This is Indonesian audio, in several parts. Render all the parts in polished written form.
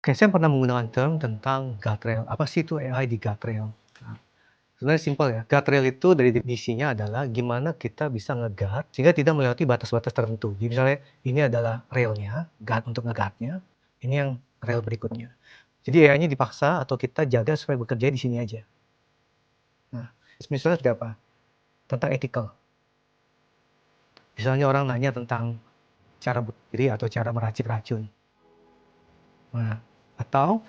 Oke, saya pernah menggunakan term tentang guardrail. Apa sih itu AI di guardrail? Nah, sebenarnya simpel ya. Guardrail itu dari definisinya adalah gimana kita bisa nge-guard sehingga tidak melewati batas-batas tertentu. Jadi misalnya ini adalah railnya, guard untuk nge-guard-nya, ini yang rail berikutnya. Jadi AI-nya dipaksa atau kita jaga supaya bekerja di sini aja. Nah, misalnya seperti apa? Tentang ethical. Misalnya orang nanya tentang cara bunuh diri atau cara meracik racun. Nah, atau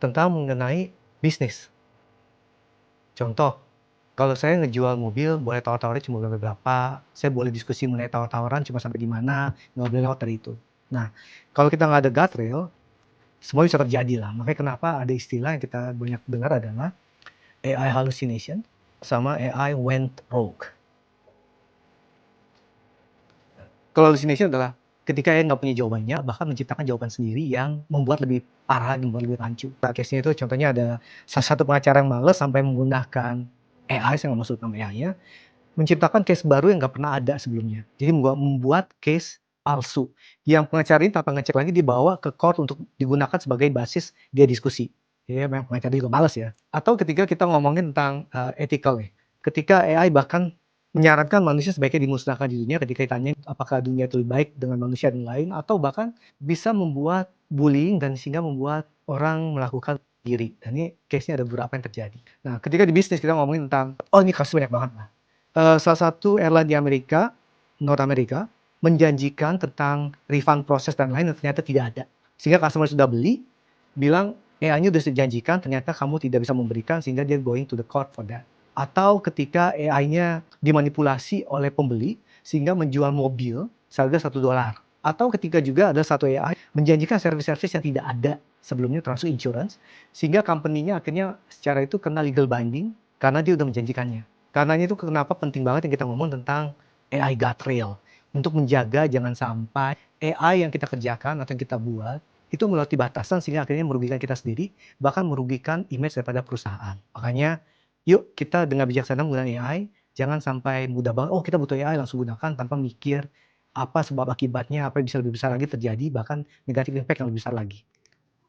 tentang mengenai bisnis. Contoh, kalau saya ngejual mobil, boleh tawar-tawarnya cuma berapa, saya boleh diskusi mengenai tawar-tawaran cuma sampai di mana, nggak boleh lewat dari itu. Nah, kalau kita nggak ada guardrail, semua bisa terjadi lah. Makanya kenapa ada istilah yang kita banyak dengar adalah AI hallucination sama AI went rogue. Kalau hallucination adalah ketika AI nggak punya jawabannya, bahkan menciptakan jawaban sendiri yang membuat lebih parah, membuat lebih rancu. Nah, case-nya itu contohnya ada salah satu pengacara yang males sampai menggunakan AI, saya nggak maksud nama AI-nya, menciptakan case baru yang nggak pernah ada sebelumnya. Jadi membuat case palsu, yang pengacara ini tanpa ngecek lagi dibawa ke court untuk digunakan sebagai basis dia diskusi. Jadi memang pengacara juga males ya. Atau ketika kita ngomongin tentang ethical nih, ketika AI bahkan menyarankan manusia sebaiknya dimusnahkan di dunia ketika ditanya apakah dunia itu lebih baik dengan manusia dan lain, atau bahkan bisa membuat bullying dan sehingga membuat orang melakukan diri. Dan ini case-nya ada beberapa yang terjadi. Nah, ketika di bisnis kita ngomongin tentang, oh ini kasus banyak banget lah. Salah satu airline di Amerika, North America, menjanjikan tentang refund proses dan lain dan ternyata tidak ada. Sehingga customer sudah beli, bilang AI-nya sudah dijanjikan, ternyata kamu tidak bisa memberikan sehingga dia going to the court for that. Atau ketika AI-nya dimanipulasi oleh pembeli sehingga menjual mobil seharga $1. Atau ketika juga ada satu AI menjanjikan service-service yang tidak ada sebelumnya termasuk insurance, sehingga company-nya akhirnya secara itu kena legal binding karena dia udah menjanjikannya. Karenanya itu kenapa penting banget yang kita ngomong tentang AI guardrail. Untuk menjaga jangan sampai AI yang kita kerjakan atau yang kita buat itu melewati batasan sehingga akhirnya merugikan kita sendiri, bahkan merugikan image daripada perusahaan. Makanya yuk kita dengan bijaksana menggunakan AI, jangan sampai mudah banget, oh kita butuh AI langsung gunakan tanpa mikir apa sebab akibatnya, apa yang bisa lebih besar lagi terjadi, bahkan negatif impact yang lebih besar lagi.